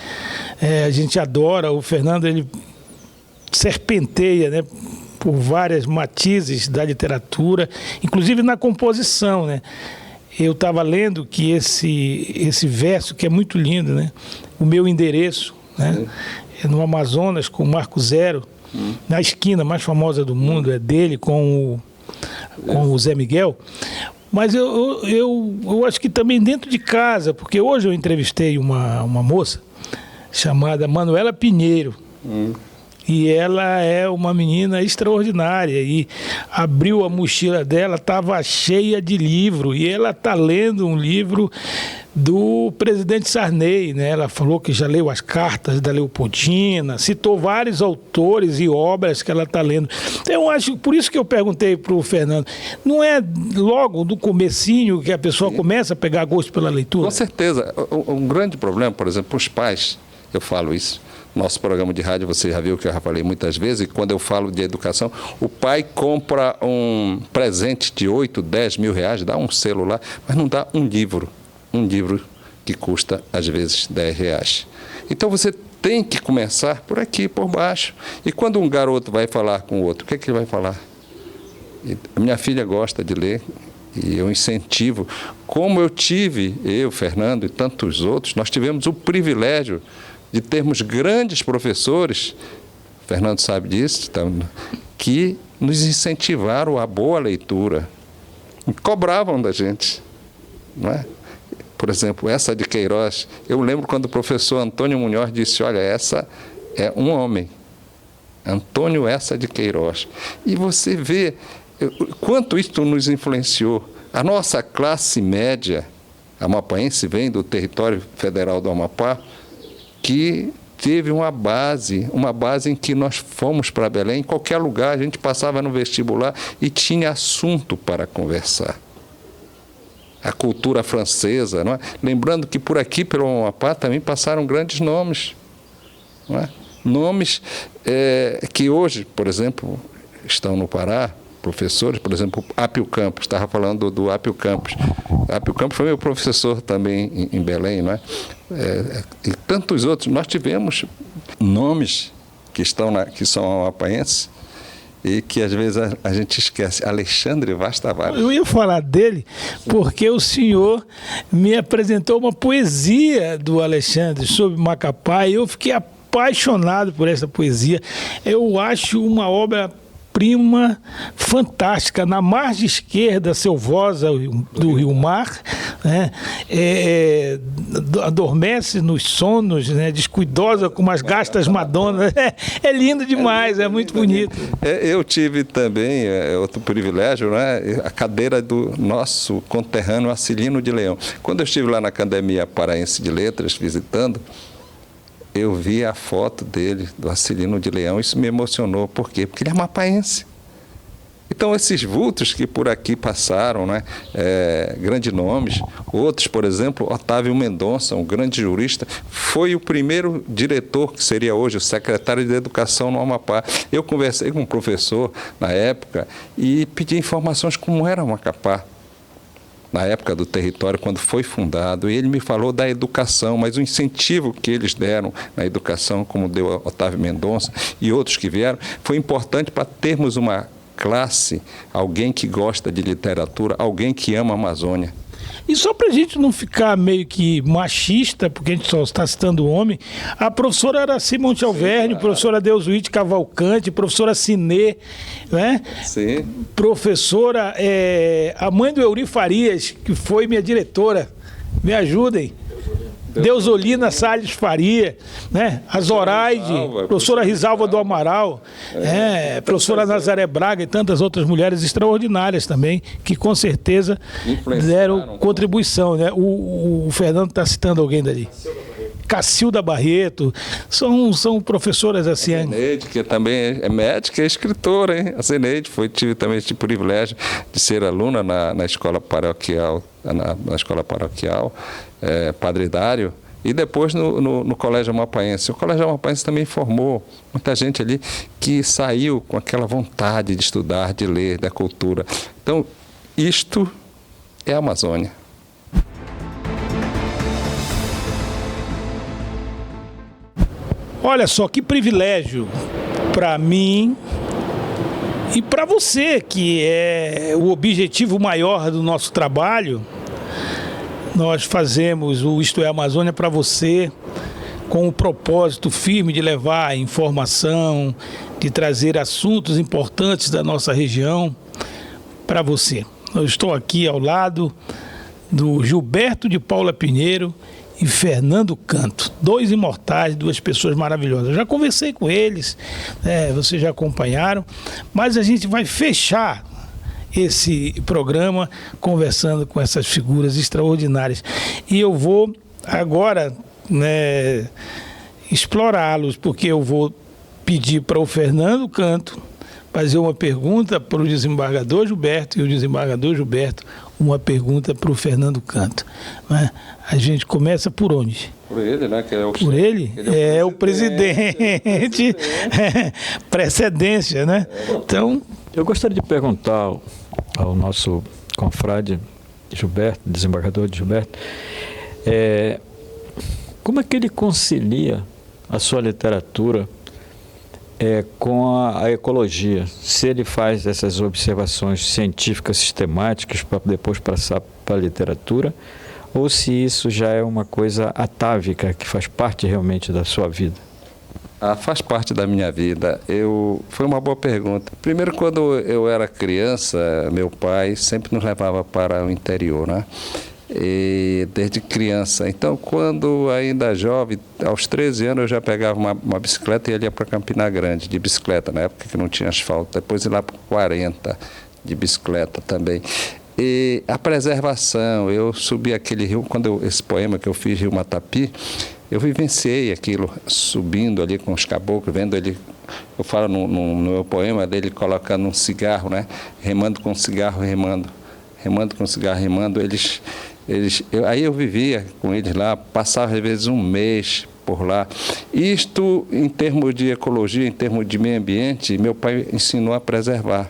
a gente adora. O Fernando, ele serpenteia, né, por várias matizes da literatura, inclusive na composição, né? Eu estava lendo que esse verso, que é muito lindo, né? O meu endereço, né? É no Amazonas, com o Marco Zero, na esquina mais famosa do mundo, é dele com o Zé Miguel. Mas eu acho que também dentro de casa, porque hoje eu entrevistei uma moça chamada Manuela Pinheiro. E ela é uma menina extraordinária e abriu a mochila dela, estava cheia de livro, e ela está lendo um livro do presidente Sarney, né? Ela falou que já leu as cartas da Leopoldina, citou vários autores e obras que ela está lendo. Então, eu acho, por isso que eu perguntei para o Fernando, não é logo do comecinho que a pessoa começa a pegar gosto pela leitura? Com certeza. Um grande problema, por exemplo, os pais, eu falo isso, nosso programa de rádio, você já viu que eu já falei muitas vezes, e quando eu falo de educação, o pai compra um presente de 8, 10 mil reais, dá um celular, mas não dá um livro que custa, às vezes, 10 reais. Então, você tem que começar por aqui, por baixo. E quando um garoto vai falar com o outro, o que é que ele vai falar? A minha filha gosta de ler, e eu incentivo. Como eu, Fernando e tantos outros, nós tivemos o privilégio de termos grandes professores, o Fernando sabe disso, que nos incentivaram a boa leitura, cobravam da gente, não é? Por exemplo, essa de Queiroz, eu lembro quando o professor Antônio Munhoz disse, olha, essa é um homem, Antônio Essa de Queiroz. E você vê quanto isso nos influenciou. A nossa classe média amapaense vem do território federal do Amapá, que teve uma base em que nós fomos para Belém, em qualquer lugar, a gente passava no vestibular e tinha assunto para conversar. A cultura francesa, não é? Lembrando que por aqui, pelo Amapá, também passaram grandes nomes. Não é? Nomes que hoje, por exemplo, estão no Pará, professores, por exemplo, Apio Campos, estava falando do Apio Campos. Apio Campos foi meu professor também em Belém, não é? E tantos outros. Nós tivemos nomes que são amapaenses e que às vezes a gente esquece. Alexandre Vaz Tavares. Eu ia falar dele porque o senhor me apresentou uma poesia do Alexandre sobre Macapá e eu fiquei apaixonado por essa poesia. Eu acho uma obra-prima fantástica. Na margem esquerda, selvosa do Rio Mar, né? Adormece nos sonos, né? Descuidosa como as gastas Madonas. É lindo demais, é muito bonito. Eu tive também outro privilégio, né? A cadeira do nosso conterrâneo Acilino de Leão. Quando eu estive lá na Academia Paraense de Letras, visitando, eu vi a foto dele, do Acilino de Leão, isso me emocionou. Por quê? Porque ele é amapaense. Então, esses vultos que por aqui passaram, né, grandes nomes, outros, por exemplo, Otávio Mendonça, um grande jurista, foi o primeiro diretor, que seria hoje o secretário de Educação no Amapá. Eu conversei com um professor na época e pedi informações como era o Macapá, na época do território, quando foi fundado, e ele me falou da educação, mas o incentivo que eles deram na educação, como deu Otávio Mendonça e outros que vieram, foi importante para termos uma classe, alguém que gosta de literatura, alguém que ama a Amazônia. E só para a gente não ficar meio que machista, porque a gente só está citando o homem, a professora Araci Monte Alverne, professora Deusuíte Cavalcante, professora Cinê, né? Sim. Professora, a mãe do Euri Farias, que foi minha diretora, me ajudem. Deusolina Salles Faria, né? A Zoraide, professora Risalva do Amaral, professora Nazaré Braga e tantas outras mulheres extraordinárias também, que com certeza deram contribuição, né? O Fernando está citando alguém dali. Cacilda Barreto, são professoras assim. A Zeneide, que também é médica e escritora, hein? A Zeneide tive também esse privilégio de ser aluna na escola paroquial, na escola paroquial, Padre Dário, e depois no Colégio Amapaense. O Colégio Amapaense também formou muita gente ali que saiu com aquela vontade de estudar, de ler, da cultura. Então, isto é a Amazônia. Olha só, que privilégio para mim e para você, que é o objetivo maior do nosso trabalho. Nós fazemos o Isto é Amazônia para você, com o propósito firme de levar informação, de trazer assuntos importantes da nossa região para você. eu estou aqui ao lado do Gilberto de Paula Pinheiro e Fernando Canto, 2 imortais, 2 pessoas maravilhosas. Eu já conversei com eles, vocês já acompanharam, mas a gente vai fechar esse programa conversando com essas figuras extraordinárias. E eu vou agora explorá-los, porque eu vou pedir para o Fernando Canto fazer uma pergunta para o desembargador Gilberto e o desembargador Gilberto uma pergunta para o Fernando Canto. A gente começa por onde? Por ele, né? Que é o por ele? Ele é o presidente. Precedência, né? Então, eu gostaria de perguntar ao nosso confrade Gilberto, desembargador Gilberto, como é que ele concilia a sua literatura com a ecologia? Se ele faz essas observações científicas sistemáticas para depois passar para a literatura, ou se isso já é uma coisa atávica, que faz parte realmente da sua vida? Faz parte da minha vida. Foi uma boa pergunta. Primeiro, quando eu era criança, meu pai sempre nos levava para o interior, né? E desde criança. Então, quando ainda jovem, aos 13 anos, eu já pegava uma bicicleta e ia para Campina Grande, de bicicleta, na época que não tinha asfalto. Depois ia lá para 40, de bicicleta também. E a preservação, eu subi aquele rio, esse poema que eu fiz, Rio Matapi, eu vivenciei aquilo, subindo ali com os caboclos, vendo ele, eu falo no meu poema dele colocando um cigarro, né? Remando com cigarro, remando com cigarro, remando, aí eu vivia com eles lá, passava às vezes um mês por lá. Isto, em termos de ecologia, em termos de meio ambiente, meu pai ensinou a preservar.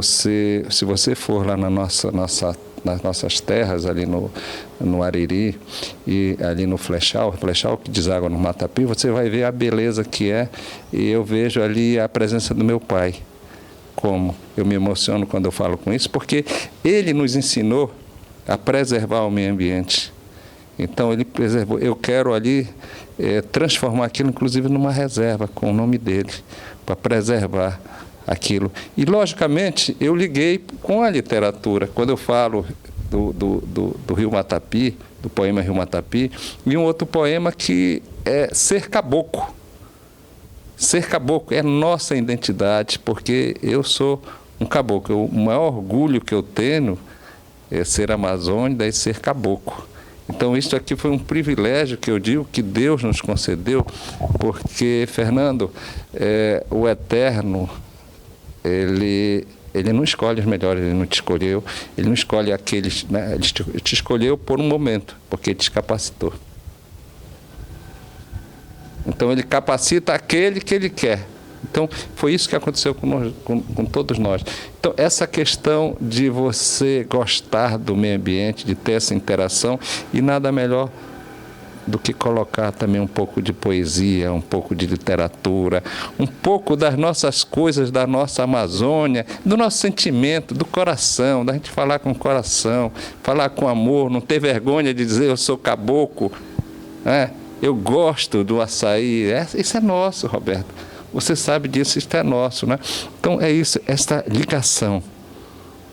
Se você for lá nas nossas terras, ali no Ariri e ali no Flechal que deságua no Matapi, você vai ver a beleza que é, e eu vejo ali a presença do meu pai. Como eu me emociono quando eu falo com isso, porque ele nos ensinou a preservar o meio ambiente. Então ele preservou. Eu quero ali transformar aquilo, inclusive, numa reserva com o nome dele, para preservar aquilo. E, logicamente, eu liguei com a literatura. Quando eu falo do Rio Matapi, do poema Rio Matapi, e um outro poema que é Ser Caboclo. Ser caboclo é nossa identidade, porque eu sou um caboclo. O maior orgulho que eu tenho é ser amazônida e ser caboclo. Então, isso aqui foi um privilégio que eu digo que Deus nos concedeu, porque, Fernando, o Eterno, ele não escolhe os melhores, ele não te escolheu, ele não escolhe aqueles, né? Ele te escolheu por um momento, porque ele te capacitou. Então, ele capacita aquele que ele quer. Então, foi isso que aconteceu com todos nós. Então, essa questão de você gostar do meio ambiente, de ter essa interação, e nada melhor do que colocar também um pouco de poesia, um pouco de literatura, um pouco das nossas coisas, da nossa Amazônia, do nosso sentimento, do coração, da gente falar com o coração, falar com amor, não ter vergonha de dizer eu sou caboclo, né? Eu gosto do açaí. Isso é nosso, Roberto. Você sabe disso, isso é nosso, né? Então é isso, essa ligação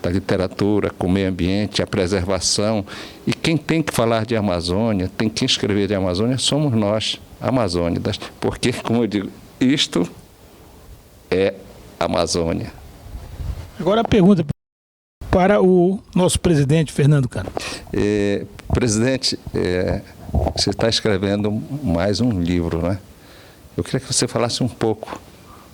da literatura com o meio ambiente, a preservação. E quem tem que falar de Amazônia, tem que escrever de Amazônia, somos nós, amazônidas. Porque, como eu digo, isto é Amazônia. Agora a pergunta para o nosso presidente, Fernando Canto. Presidente, você está escrevendo mais um livro, né? Eu queria que você falasse um pouco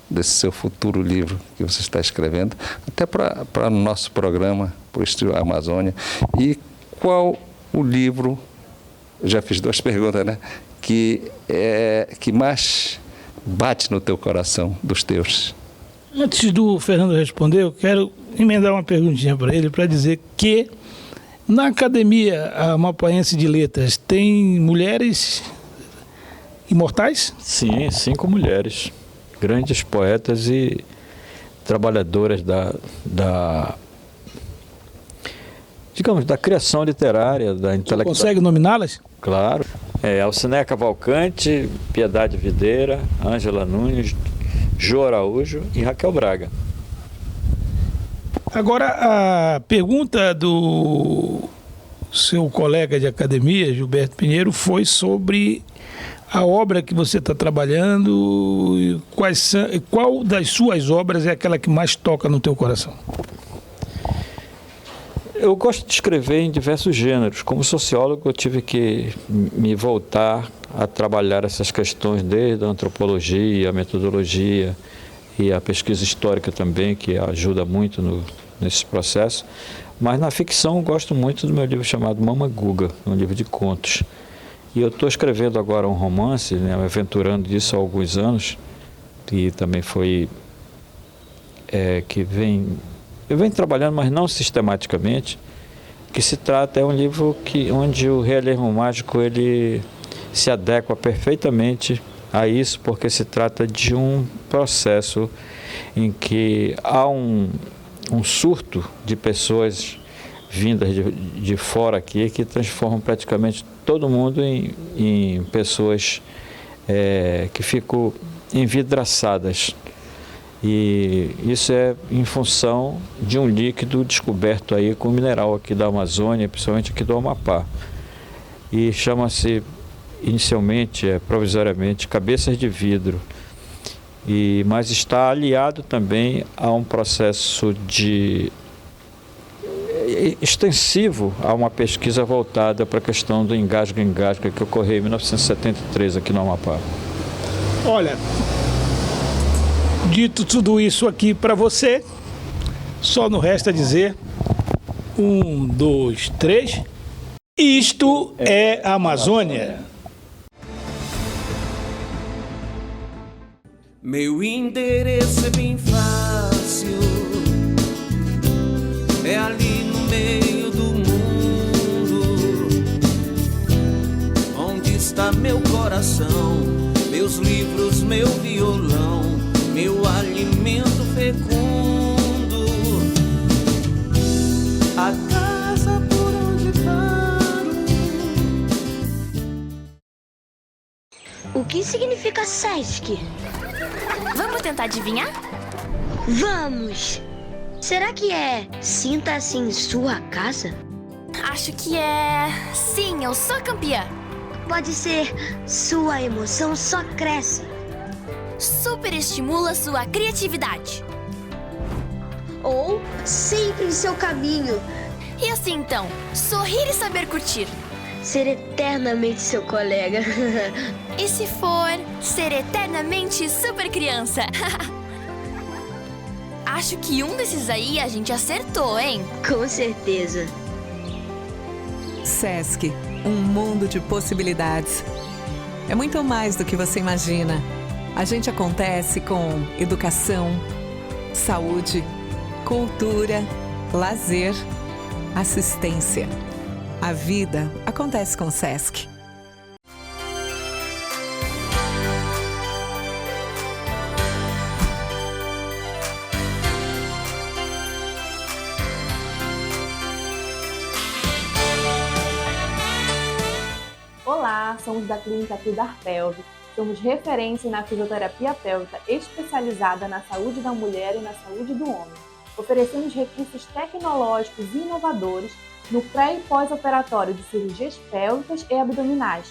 desse seu futuro livro que você está escrevendo, até para o nosso programa, para o Estilo Amazônia. E qual o livro, eu já fiz 2 perguntas, né? Que mais bate no teu coração, dos teus? Antes do Fernando responder, eu quero emendar uma perguntinha para ele, para dizer que na Academia Amapuaense de Letras tem mulheres imortais? Sim, 5 mulheres, grandes poetas e trabalhadoras digamos, da criação literária, da intelectual. Consegue nominá-las? Claro. Alcinéia Cavalcante, Piedade Videira, Ângela Nunes, Jô Araújo e Raquel Braga. Agora, a pergunta do seu colega de academia, Gilberto Pinheiro, foi sobre a obra que você está trabalhando e qual das suas obras é aquela que mais toca no teu coração? Eu gosto de escrever em diversos gêneros. Como sociólogo, eu tive que me voltar a trabalhar essas questões desde a antropologia, a metodologia e a pesquisa histórica também, que ajuda muito nesse processo. Mas na ficção eu gosto muito do meu livro chamado Mama Guga, um livro de contos. E eu estou escrevendo agora um romance, né, me aventurando disso há alguns anos, que também foi... eu venho trabalhando, mas não sistematicamente, que se trata, é um livro onde o realismo mágico ele se adequa perfeitamente a isso, porque se trata de um processo em que há um surto de pessoas vindas de fora aqui que transformam praticamente todo mundo em pessoas que ficam envidraçadas. E isso é em função de um líquido descoberto aí com mineral aqui da Amazônia, principalmente aqui do Amapá. E chama-se inicialmente, provisoriamente, cabeças de vidro. Mas está aliado também a um processo extensivo a uma pesquisa voltada para a questão do engasga-engasga que ocorreu em 1973 aqui no Amapá. Olha, dito tudo isso aqui para você, só não resta dizer 1, 2, 3, isto é a Amazônia. Meu endereço é bem fácil, é ali no meio do mundo, onde está meu coração, meus livros, meu violão, meu alimento fecundo, a casa por onde paro. O que significa SESC? Vamos tentar adivinhar? Vamos! Será que é sinta-se em sua casa? Acho que é... Sim, eu sou campeã. Pode ser sua emoção só cresce. Superestimula sua criatividade. Ou sempre em seu caminho. E assim então, sorrir e saber curtir. Ser eternamente seu colega. E se for ser eternamente super criança? Acho que um desses aí a gente acertou, hein? Com certeza. SESC, um mundo de possibilidades. É muito mais do que você imagina. A gente acontece com educação, saúde, cultura, lazer, assistência. A vida acontece com o SESC. Olá, somos da Clínica Cuidar Pelve. Somos referência na fisioterapia pélvica especializada na saúde da mulher e na saúde do homem. Oferecemos recursos tecnológicos e inovadores no pré- e pós-operatório de cirurgias pélvicas e abdominais,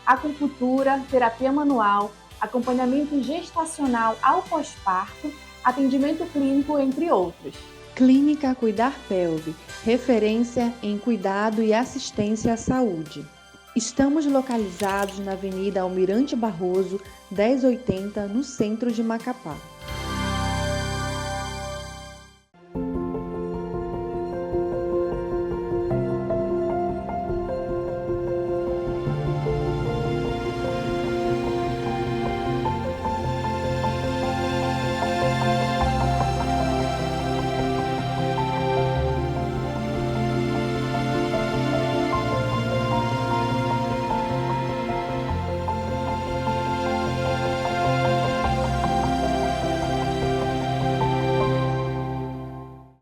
acupuntura, terapia manual, acompanhamento gestacional ao pós-parto, atendimento clínico, entre outros. Clínica Cuidar Pelve, referência em cuidado e assistência à saúde. Estamos localizados na Avenida Almirante Barroso, 1080, no centro de Macapá.